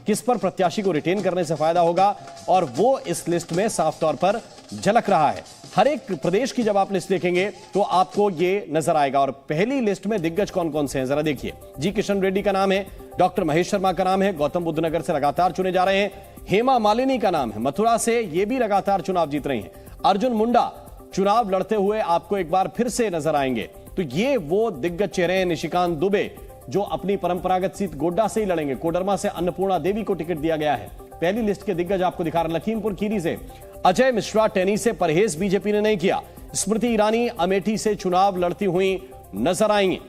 किस पर प्रत्याशी को रिटेन करने से फायदा होगा, और वो इस लिस्ट में साफ तौर पर झलक रहा है। हर एक प्रदेश की जब आप लिस्ट देखेंगे तो आपको ये नजर आएगा। और पहली लिस्ट में दिग्गज कौन कौन से हैं जरा देखिए। जी किशन रेड्डी का नाम है, डॉक्टर महेश शर्मा का नाम है, गौतम बुद्ध नगर से लगातार चुने जा रहे हैं। हेमा मालिनी का नाम है, मथुरा से, ये भी लगातार चुनाव जीत रही हैं। अर्जुन मुंडा चुनाव लड़ते हुए आपको एक बार फिर से नजर आएंगे। तो ये वो दिग्गज चेहरे हैं। निशिकांत दुबे जो अपनी परंपरागत सीट गोड्डा से ही लड़ेंगे। कोडरमा से अन्नपूर्णा देवी को टिकट दिया गया है। पहली लिस्ट के दिग्गज आपको दिखा रहे। लखीमपुर खीरी से अजय मिश्रा, टेनी से परहेज बीजेपी ने नहीं किया। स्मृति ईरानी अमेठी से चुनाव लड़ती हुई नजर आएंगी।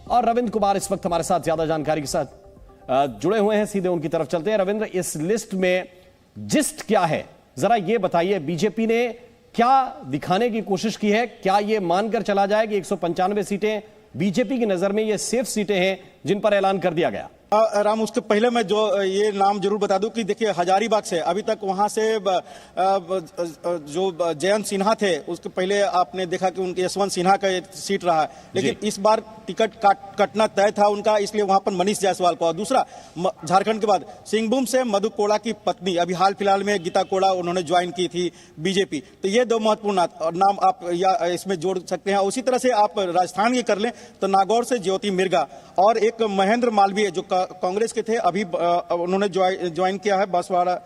और रविंद्र कुमार इस वक्त हमारे साथ ज्यादा जानकारी के साथ जुड़े हुए हैं, सीधे उनकी तरफ चलते हैं। रविंद्र, इस लिस्ट में जिस्ट क्या है जरा ये बताइए। बीजेपी ने क्या दिखाने की कोशिश की है? क्या यह मानकर चला जाए कि 195 सीटें बीजेपी की नजर में ये सेफ सीटें हैं जिन पर ऐलान कर दिया गया? राम, उसके पहले मैं जो ये नाम जरूर बता दूं कि देखिए हजारीबाग से अभी तक वहां से जो जयंत सिन्हा थे, उसके पहले आपने देखा कि उनके यशवंत सिन्हा का सीट रहा, लेकिन इस बार टिकट कटना तय था उनका, इसलिए वहां पर मनीष जायसवाल को। और दूसरा, झारखंड के बाद सिंहभूम से मधु कोड़ा की पत्नी, अभी हाल फिलहाल में गीता कोड़ा, उन्होंने ज्वाइन की थी बीजेपी। तो ये दो महत्वपूर्ण नाम आप इसमें जोड़ सकते हैं। उसी तरह से आप राजस्थान की कर लें तो नागौर से ज्योति मिर्गा और एक महेंद्र मालवीय जो कांग्रेस के थे, अभी उन्होंने ज्वाइन किया है बांसवाड़ा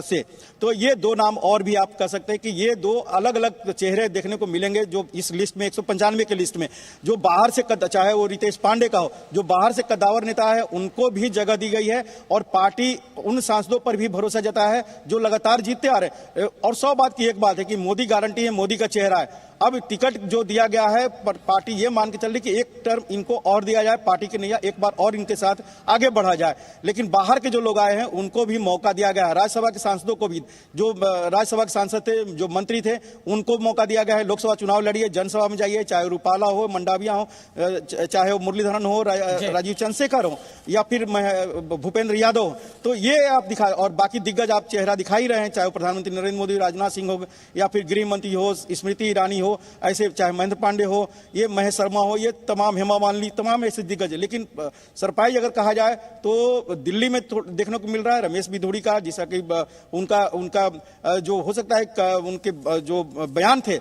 से। तो ये दो नाम और भी आप कह सकते हैं कि ये दो अलग अलग चेहरे देखने को मिलेंगे जो इस लिस्ट में 195 के लिस्ट में, जो बाहर से चाहे वो रितेश पांडे का हो, जो बाहर से कद्दावर नेता है, उनको भी जगह दी गई है। और पार्टी उन सांसदों पर भी भरोसा जताया है जो लगातार जीतते आ रहे। और 100 बात की एक बात है कि मोदी गारंटी है, मोदी का चेहरा है। अब टिकट जो दिया गया है, पार्टी ये मान के चल रही कि एक टर्म इनको और दिया जाए, पार्टी के नैया एक बार और इनके साथ आगे बढ़ा जाए। लेकिन बाहर के जो लोग आए हैं उनको भी मौका दिया गया है। राज्यसभा के सांसदों को भी, जो राज्यसभा के सांसद थे, जो मंत्री थे, उनको मौका दिया गया है। लोकसभा चुनाव लड़िए, जनसभा में जाइए, चाहे रूपाला हो, मंडाविया हो, चाहे वो मुरलीधरन हो, राजीव चंद्रशेखर हो, या फिर भूपेंद्र यादव हो। तो ये आप दिखाए, और बाकी दिग्गज आप चेहरा दिखा ही रहे हैं, चाहे प्रधानमंत्री नरेंद्र मोदी, राजनाथ सिंह हो, या फिर गृह मंत्री हो स्मृति ईरानी हो, ऐसे चाहे महेंद्र पांडे हो, ये महेश शर्मा हो, ये तमाम, हेमा मालिनी, तमाम ऐसे दिग्गज है। लेकिन सरप्राइज अगर कहा जाए तो दिल्ली में देखने को मिल रहा है रमेश बिधूड़ी का, जिसका कि उनका जो हो सकता है उनके जो बयान थे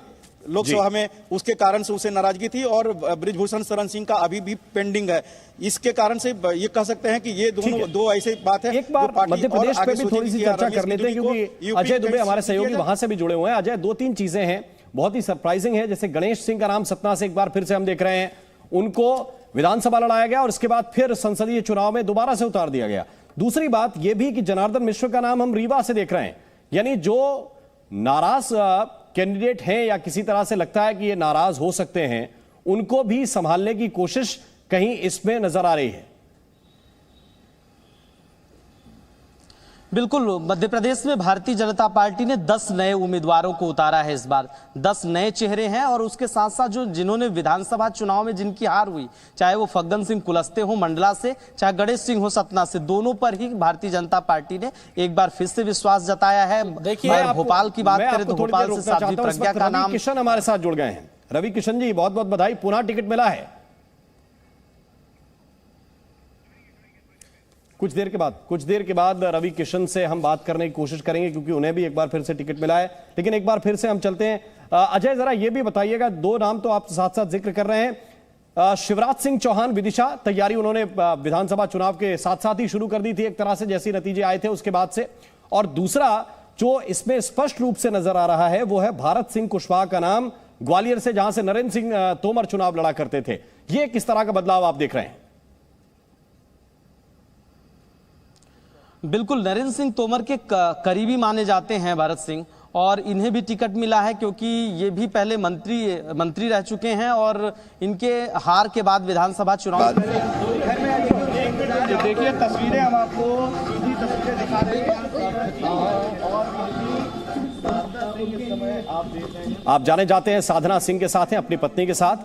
लोकसभा में, उसके कारण से उसे नाराजगी थी। और बृजभूषण शरण सिंह का अभी भी पेंडिंग है। इसके कारण से ये कह सकते हैं कि ये दोनों दो ऐसी बात है। एक बार मध्य प्रदेश पे भी थोड़ी सी चर्चा कर लेते हैं, क्योंकि अजय दुबे हमारे सहयोगी वहां से भी जुड़े हुए हैं। अजय, 2-3 चीजें हैं बहुत ही सरप्राइजिंग है। जैसे गणेश सिंह का नाम सतना से एक बार फिर से हम देख रहे हैं, उनको विधानसभा लड़ाया गया और इसके बाद फिर संसदीय चुनाव में दोबारा से उतार दिया गया। दूसरी बात यह भी कि जनार्दन मिश्र का नाम हम रीवा से देख रहे हैं। यानी जो नाराज कैंडिडेट हैं या किसी तरह से लगता है कि ये नाराज हो सकते हैं, उनको भी संभालने की कोशिश कहीं इसमें नजर आ रही है। बिल्कुल, मध्य प्रदेश में भारतीय जनता पार्टी ने 10 नए उम्मीदवारों को उतारा है इस बार। 10 नए चेहरे हैं और उसके साथ साथ जिन्होंने विधानसभा चुनाव में जिनकी हार हुई, चाहे वो फग्गन सिंह कुलस्ते हो मंडला से, चाहे गणेश सिंह हो सतना से, दोनों पर ही भारतीय जनता पार्टी ने एक बार फिर से विश्वास जताया है। देखिए, भोपाल की बात करें तो भोपाल से साध्वी प्रज्ञा का नाम। किशन हमारे साथ जुड़ गए हैं। रवि किशन जी, बहुत बहुत बधाई, पुनः टिकट मिला है। कुछ देर के बाद रवि किशन से हम बात करने की कोशिश करेंगे, क्योंकि उन्हें भी एक बार फिर से टिकट मिला है। लेकिन एक बार फिर से हम चलते हैं। अजय, जरा ये भी बताइएगा, 2 नाम तो आप साथ साथ जिक्र कर रहे हैं। शिवराज सिंह चौहान विदिशा, तैयारी उन्होंने विधानसभा चुनाव के साथ साथ ही शुरू कर दी थी एक तरह से, जैसे नतीजे आए थे उसके बाद से। और दूसरा जो इसमें स्पष्ट रूप से नजर आ रहा है वो है भारत सिंह कुशवाहा का नाम, ग्वालियर से, जहां से नरेंद्र सिंह तोमर चुनाव लड़ा करते थे। ये किस तरह का बदलाव आप देख रहे हैं? बिल्कुल, नरेंद्र सिंह तोमर के करीबी माने जाते हैं भारत सिंह, और इन्हें भी टिकट मिला है क्योंकि ये भी पहले मंत्री रह चुके हैं और इनके हार के बाद विधानसभा चुनाव। देखिए तस्वीरें हम आपको सीधी तस्वीरें दिखा देंगे। आप जाने जाते हैं साधना सिंह के साथ हैं, अपनी पत्नी के साथ,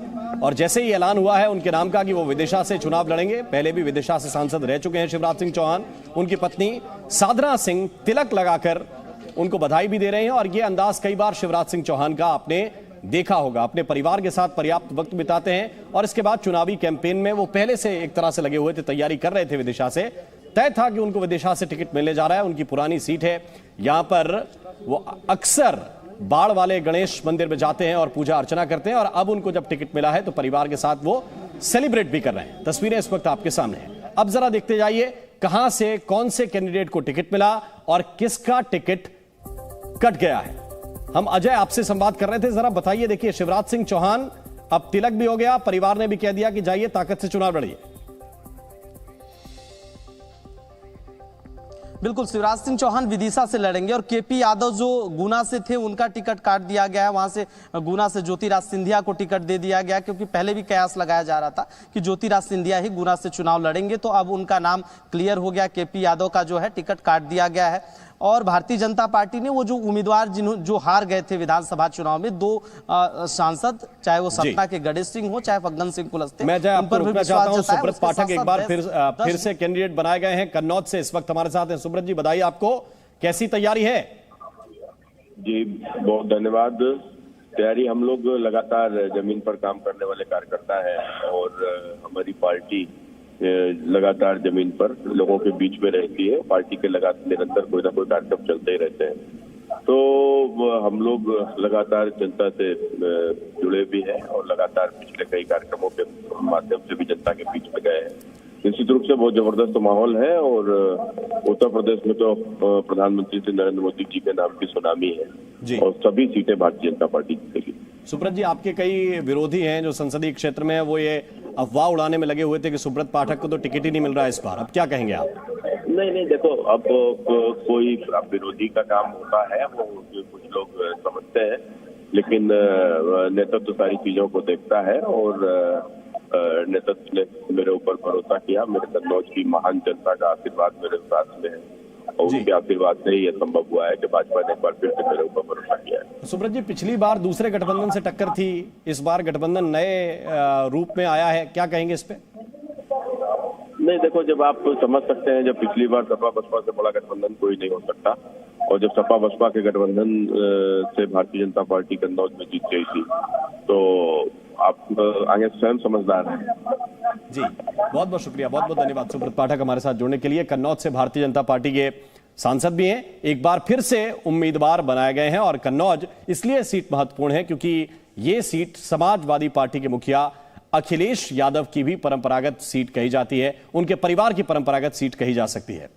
और जैसे ही ऐलान हुआ है उनके नाम का कि वो विदिशा से चुनाव लड़ेंगे, पहले भी विदिशा से सांसद रह चुके हैं शिवराज सिंह चौहान, उनकी पत्नी साधना सिंह तिलक लगाकर उनको बधाई भी दे रहे हैं। और ये अंदाज कई बार शिवराज सिंह चौहान का आपने देखा होगा, अपने परिवार के साथ पर्याप्त वक्त बिताते हैं और इसके बाद चुनावी कैंपेन में वो पहले से एक तरह से लगे हुए थे, तैयारी कर रहे थे विदिशा से। तय था कि उनको विदिशा से टिकट मिलने जा रहा है। उनकी पुरानी सीट है, यहां पर वो अक्सर बाढ़ वाले गणेश मंदिर में जाते हैं और पूजा अर्चना करते हैं, और अब उनको जब टिकट मिला है तो परिवार के साथ वो सेलिब्रेट भी कर रहे हैं। तस्वीरें इस वक्त आपके सामने हैं। अब जरा देखते जाइए कहां से कौन से कैंडिडेट को टिकट मिला और किसका टिकट कट गया है। हम अजय आपसे संवाद कर रहे थे, जरा बताइए। देखिए, शिवराज सिंह चौहान अब तिलक भी हो गया, परिवार ने भी कह दिया कि जाइए ताकत से चुनाव लड़िए। बिल्कुल, शिवराज सिंह चौहान विदिशा से लड़ेंगे और केपी यादव जो गुना से थे उनका टिकट काट दिया गया है। वहां से गुना से ज्योतिराज सिंधिया को टिकट दे दिया गया, क्योंकि पहले भी कयास लगाया जा रहा था कि ज्योतिराज सिंधिया ही गुना से चुनाव लड़ेंगे। तो अब उनका नाम क्लियर हो गया, केपी यादव का जो है टिकट काट दिया गया है। और भारतीय जनता पार्टी ने वो जो उम्मीदवार जो हार गए थे विधानसभा चुनाव में, 2 सांसद, चाहे वो सतना के गणेश सिंह हो चाहे फग्गन सिंह कुलस्ते, मैं आपको रुकना चाहता हूं। सुब्रत पाठक एक बार फिर से कैंडिडेट बनाए गए हैं कन्नौज से, इस वक्त हमारे साथ हैं। सुब्रत जी, बधाई आपको, कैसी तैयारी है? जी बहुत धन्यवाद। तैयारी, हम लोग लगातार जमीन पर काम करने वाले कार्यकर्ता है और हमारी पार्टी लगातार जमीन पर लोगों के बीच में रहती है। पार्टी के लगातार निरंतर कोई ना कोई कार्यक्रम चलते ही रहते हैं, तो हम लोग लगातार जनता से जुड़े भी हैं और लगातार पिछले कई कार्यक्रमों के माध्यम से भी जनता के बीच में गए हैं। निश्चित रूप से बहुत जबरदस्त माहौल है और उत्तर प्रदेश में तो प्रधानमंत्री श्री नरेंद्र मोदी जी के नाम की सुनामी है और सभी सीटें भारतीय जनता पार्टी जीतेगी। सुब्रत जी, आपके कई विरोधी हैं जो संसदीय क्षेत्र में, वो ये अफवाह उड़ाने में लगे हुए थे कि सुब्रत पाठक को तो टिकट ही नहीं मिल रहा है इस बार, अब क्या कहेंगे आप? नहीं, देखो, अब कोई विरोधी का काम होता है, वो कुछ लोग समझते हैं, लेकिन नेतृत्व सारी चीजों को देखता है और नेतृत्व ने मेरे ऊपर भरोसा किया। मेरे कन्नौज की महान जनता का आशीर्वाद मेरे साथ में है और उनके आशीर्वाद से ही यह संभव हुआ है कि भाजपा ने एक बार फिर से मेरे ऊपर भरोसा किया है। सुब्रत जी, पिछली बार दूसरे गठबंधन से टक्कर थी, इस बार गठबंधन नए रूप में आया है, क्या कहेंगे इस पे? नहीं, देखो, जब आप समझ सकते हैं, जब पिछली बार सपा बसपा से बड़ा गठबंधन कोई नहीं हो सकता और जब सपा बसपा के गठबंधन से भारतीय जनता पार्टी कन्नौज में जीत गई थी, तो आप आगे स्वयं समझदार हैं। जी, बहुत बहुत शुक्रिया, बहुत बहुत धन्यवाद सुब्रत पाठक हमारे साथ जुड़ने के लिए। कन्नौज से भारतीय जनता पार्टी के सांसद भी हैं, एक बार फिर से उम्मीदवार बनाए गए हैं और कन्नौज इसलिए सीट महत्वपूर्ण है क्योंकि ये सीट समाजवादी पार्टी के मुखिया अखिलेश यादव की भी परंपरागत सीट कही जाती है, उनके परिवार की परंपरागत सीट कही जा सकती है।